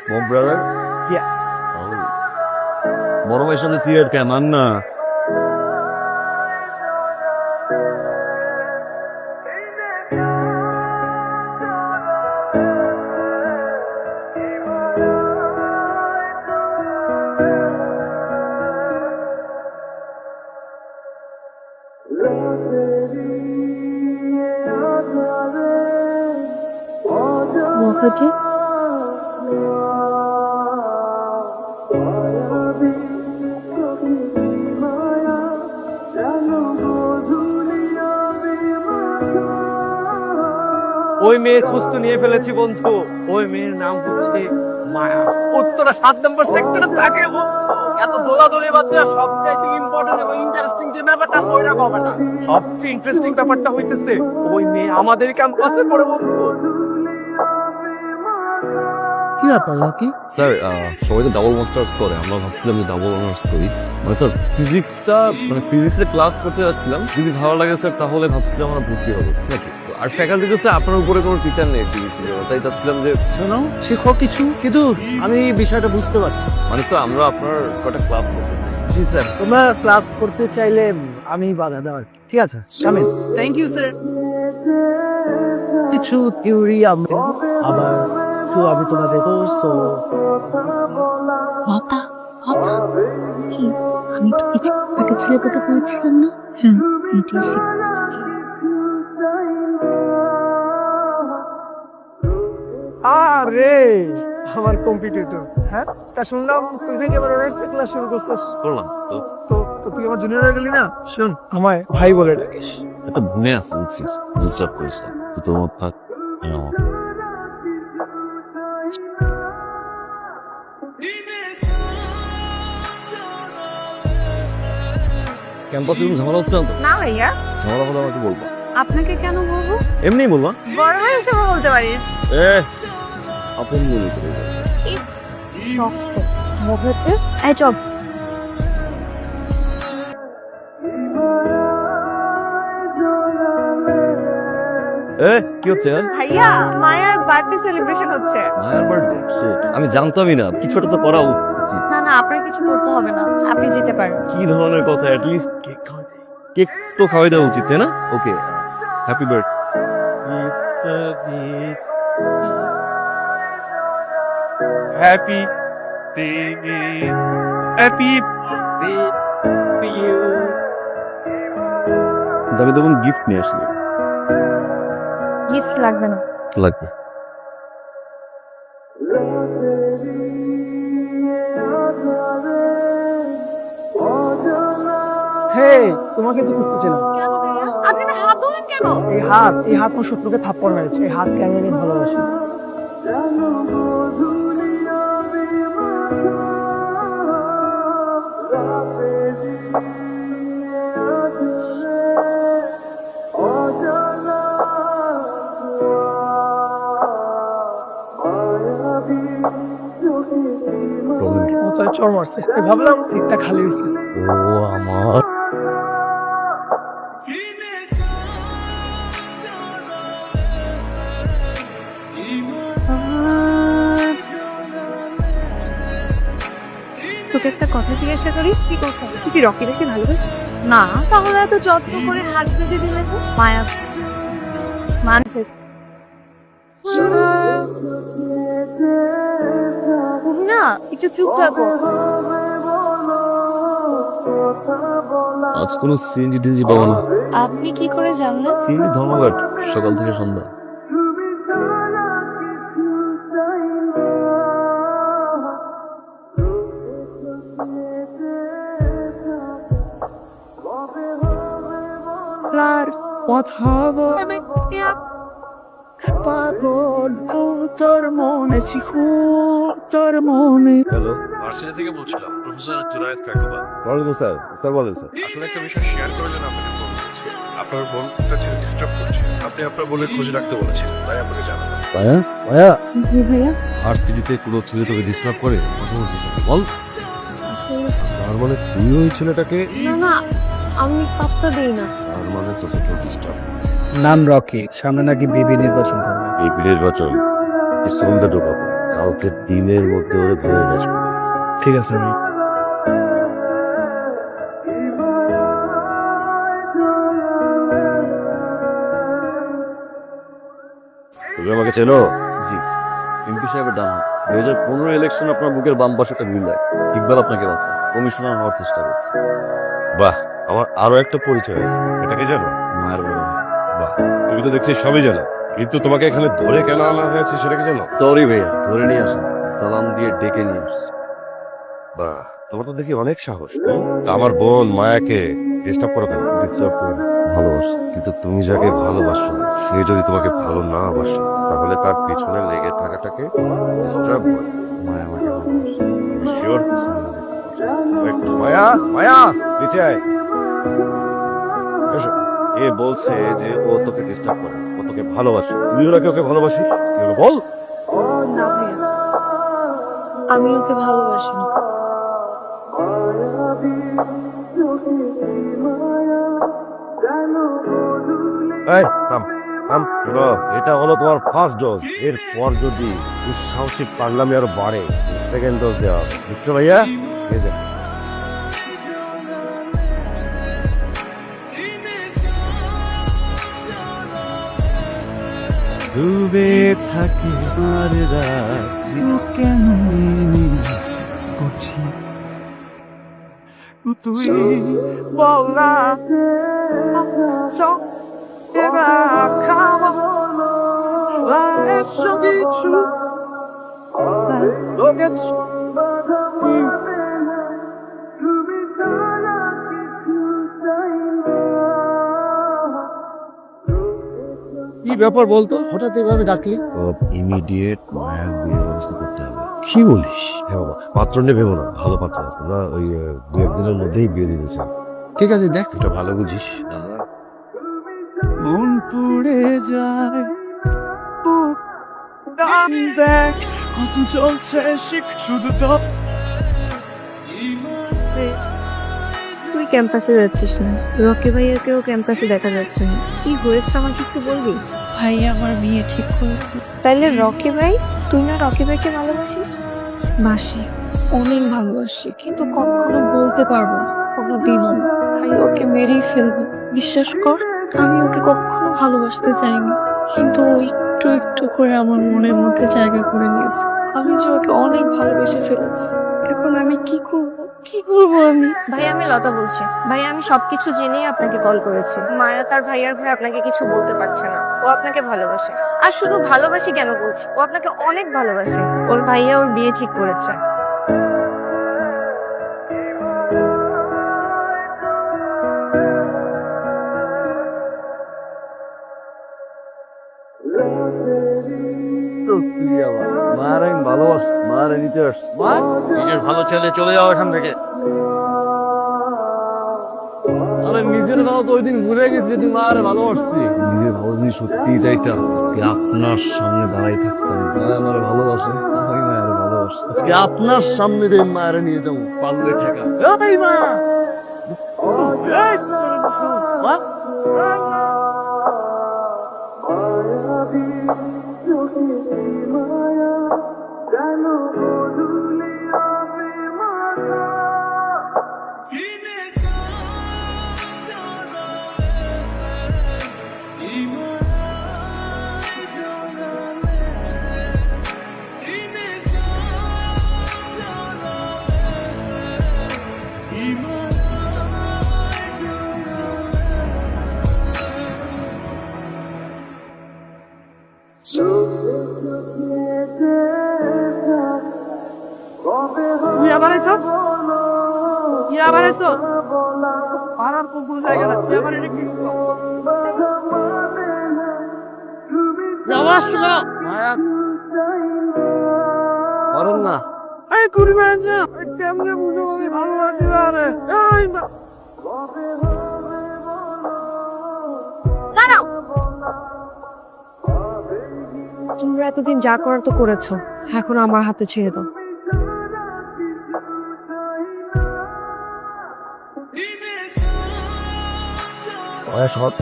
Smoke brother? Yes. বড় ভাইয়ের সাথে সিগারেট কেন আন না? মুখার্জি ওই মেয়ের খোঁজ তো নিয়ে ফেলেছি বন্ধু। ওই মেয়ের নাম হচ্ছে মায়া। উত্তরা 7 নম্বর সেক্টরে থাকে বন্ধু। এত দোলাদলি বাদ দিয়ে সবচাইতে ইম্পর্টেন্ট এবং ইন্টারেস্টিং যে ব্যাপারটা আছে ওইটা হবে না। সবচেয়ে ইন্টারেস্টিং ব্যাপারটা হইতেছে ওই মেয়ে আমাদের ক্যাম্পাসে পড়ে বন্ধু। কি ব্যাপার লাকি? স্যার সবাই তো ডাবল মাস্টার্স করে, আমরা ভাবছিলাম যে ডাবল অনার্স করি। মানে স্যার ফিজিক্সের ক্লাস করতে যাচ্ছিলাম, যদি ভালো লাগে স্যার তাহলে ভাবছিলাম আমরা ভর্তি হবো নাকি। আর ফ্যাকাল্টিতে স্যার আপনার উপরে কোনো টিচার নেই ফিজিক্সের, তাই চাচ্ছিলাম যে শোনো, শিখো কিছু, কিন্তু আমি বিষয়টা বুঝতে পারছি। মানে স্যার আমরা আপনার কটা ক্লাস করতেছি। জি স্যার, তোমরা ক্লাস করতে চাইলে আমি বাধা দেওয়ার, ঠিক আছে? কামিন। Thank you sir. কিছু থিওরি আবার আমি তোমাদের কোর্সও লতা লতা কি আমি তো কিছু একটা ছেলের কথা বলছিলাম না? হ্যাঁ, এটাই শিখতে। আরে আমার কম্পিটিটর, হ্যাঁ তা শুনলাম তুই নাকি এবার অনার্সের ক্লাস শুরু করছিস। করলাম তো। তো তো তুই আমার জুনিয়র হয়ে গেলি না? শোন, আমায় ভাই বলে ডাকিস। একটা মনে আছে বুঝছিস, ডিস্টার্ব করিস না তুই, তোমার থাক। ক্যাম্পাসে কোনো ঝামেলা হচ্ছে না তো? না ভাইয়া, ঝামেলা হলে আমাকে বলবা। আপনাকে কেন বলবো? এমনিই বলবা। বড় ভাই হিসেবে বলতে পারিস। আপন মনে করে শক্ত মুখ হচ্ছে। এই চপ। কি হচ্ছে? ভাইয়া, মায়ার বার্থডে সেলিব্রেশন হচ্ছে। মায়ের বার্থডে? আমি জানতামই না, কিছু একটা তো করা উচিত। না না, আপনার কিছু করতে হবে না, আপনি যেতে পারেন। কি ধরনের কথা? অ্যাটলিস্ট কেক খাওয়াই দে। কেক তো খাওয়াই দেওয়া উচিত তাই না? Okay, happy birthday. Happy happy you. দাবি তখন গিফট নিয়ে আসলি। গিফট লাগবে না। লাগবে। হে, তোমাকে তো খুঁজতেছিলাম। কেন ভাইয়া? আপনি আমার হাত ধরলেন কেন? এই হাত আমার শত্রুকে থাপ্পড় মেরেছে। এই হাত কেন আমি ভালোবাসি। প্রবলেম কি? মাথায় চড় মারছে। আমি ভাবলাম সিটটা খালি হয়েছে। ও আমার তোকে একটা কথা জিজ্ঞাসা করি। কি কথা? তুই কি রকি দেখে ভালোবাসিস? না, তাহলে এত যত্ন করে হাত বেঁধে দিলে তো? মায়া মানতে তুমি না একটু চুপ থাকো। আজ কোনো সিএনজি টিএনজি পাবো না। আপনি কি করে জানলেন? সিএনজি ধর্মঘট সকাল থেকে সন্ধ্যা। কথা বলে পাগল তোর মনে তোর মনে। হ্যালো, ভার্সিটি থেকে বলছিলাম, প্রফেসর জুনায়েদ কাকাবাদ। ওয়ালাইকুম স্যার। স্যার বলেন স্যার। আসলে একটা বিষয় শেয়ার করার জন্য আপনাকে ফোন করেছি। আপনার বোন একটা ছেলে ডিস্টার্ব করছে, আপনি আপনার বোনের খোঁজ রাখতে বলেছেন, তাই আপনাকে জানালাম। ভাইয়া ভাইয়া, জি ভাইয়া। ভার্সিটিতে কোনো ছেলে তোকে ডিস্টার্ব করে? কথা বলছিস না বল। তার মানে তুই ওই ছেলেটাকে? না না, আমি পাত্তা দেই না। তার মানে তোকে কেউ ডিস্টার্ব। নাম রকি, সামনে নাকি বিবি নির্বাচন করবে। এই নির্বাচন স্কুলতে ঢোকাবো, কালকে দিনের মধ্যে ওরে ধরে আসবে। ঠিক আছে ভাই। তুমি আমাকে চেনো? জি, এমপি সাহেবের ডান হাত। 2015 ইলেকশন আপনার বুকের বাম পাশে একটা বিল দেয়, ইকবাল আপনাকে বাঁচা কমিশনার হওয়ার চেষ্টা করছে। বাহ, আমার আরো একটা পরিচয় আছে, এটাকে জানো? মায়ের বড় ভাই। বাহ, তুমি তো দেখছি সবই জানো, কিন্তু তোমাকে এখানে ধরে কেন আনা হয়েছে সেটা কি জানো? সরি ভাইয়া, ধরে নিয়ে আসেন, সালাম দিয়ে ডেকে নিয়ে আসছি। বাহ, তোমার তো দেখি অনেক সাহস। তা আমার বোন মায়াকে ডিস্টার্ব করো কেন? ডিস্টার্ব করি না, ভালোবাসি। কিন্তু তুমি যাকে ভালোবাসো সে যদি তোমাকে ভালো না বাসে তাহলে তার পিছনে লেগে থাকাটাকে ডিস্টার্ব করে। মায়া আমাকে ভালোবাসে। শিওর? মায়া, মায়া নিচে আয়। এসো। এ বলছে যে ও তোকে ডিস্টার্ব করে, ও তোকে ভালোবাসে। তুমিও নাকি ওকে ভালোবাসিস? কি হলো বল? না ভাইয়া, আমি ওকে ভালোবাসি না। এই থাম থাম, শোনো, এটা হলো তোমার ফার্স্ট ডোজ। এরপর যদি দুঃসাহসিক পাগলামি আরো বাড়ে সেকেন্ড ডোজ দেওয়া হবে, বুঝছো ভাইয়া? এই যে ডুবে থাকে আর রাত্রি কেন করছি তুই বল না কিছু কি ব্যাপার বলতো, হঠাৎ এভাবে ডাকলি? ইমিডিয়েট মায়ের বিয়ের ব্যবস্থা করতে হবে। কি বলিস? হ্যাঁ বাবা, পাত্র নিয়ে ভেবো না, ভালো পাত্র আছে। আমরা ওই 2-1 দিনের মধ্যেই বিয়ে দিতে চাই। ঠিক আছে, দেখ এটা ভালো বুঝিস। মন পুড়ে যায় বুক টান দেখ কত চলছে শিখ শুধু তো। তুই ক্যাম্পাসে যাচ্ছিস না, রকি ভাইয়াকেও ক্যাম্পাসে দেখা যাচ্ছে না, কি হয়েছে আমাকে একটু বলবি? ভাই আমার বিয়ে ঠিক করেছে। তাইলে রকি ভাই, তুই না রকি ভাইকে ভালোবাসিস? বাসি, অনেক ভালোবাসি, কিন্তু কখনো বলতে পারবো না, কোনোদিনও না। ভাই ওকে মেরেই ফেলবে। বিশ্বাস কর, আমি ওকে কখনো ভালোবাসতে চাইনি, কিন্তু ও একটু একটু করে আমার মনের মধ্যে জায়গা করে নিয়েছে। আমি যে ওকে অনেক ভালোবেসে ফেলেছি, এখন আমি কি করবো, কি করবো আমি? ভাই আমি লতা বলছি। ভাই আমি সবকিছু জেনেই আপনাকে কল করেছি। মায়া তার ভাইয়ার ভাই আপনাকে কিছু বলতে পারছে না, ও আপনাকে ভালোবাসে। আর শুধু ভালোবাসি কেন বলছি, ও আপনাকে অনেক ভালোবাসে। ওর ভাইয়া ওর বিয়ে ঠিক করেছে। তুই আবার মার আমি ভালোবাসি, মার নিতে আসছি। মা, নিজের ভালো ছেলে চলে যাও এখান থেকে। আরে নিজের ভালো তো ওই দিন ভুলে গেছি যেদিন মারে ভালোবাসছি। নিজের ভালো যদি সত্যিই চাইতাম আজকে আপনার সামনে দাঁড়াই থাকতাম। মায়া আমার ভালোবাসে, আমি মায়ের ভালোবাসি। আজকে আপনার সামনে দিয়ে মায়ের নিয়ে যাবো পারলে ঠেকা। এই মায়া, এই, মা, তুই আবার এসো, তুই আবার এসো। পাড়ার পুকুর জায়গা না, তুই আবার এটা কি? আবার আসছো কেন? মায়া পারেন না। আরে কুড়ি বেড়ে যা, কেমনে বুঝবো আমি ভালোবাসি আরে? এই মা, দাঁড়াও, তোমরা এতদিন যা করার তো করেছো, এখন আমার হাতে ছেড়ে দাও। সৎ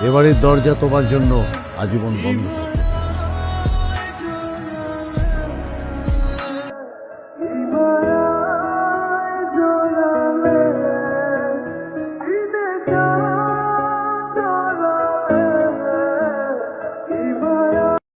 এবারের দরজা তোমার জন্য আজীবন বন্ধ।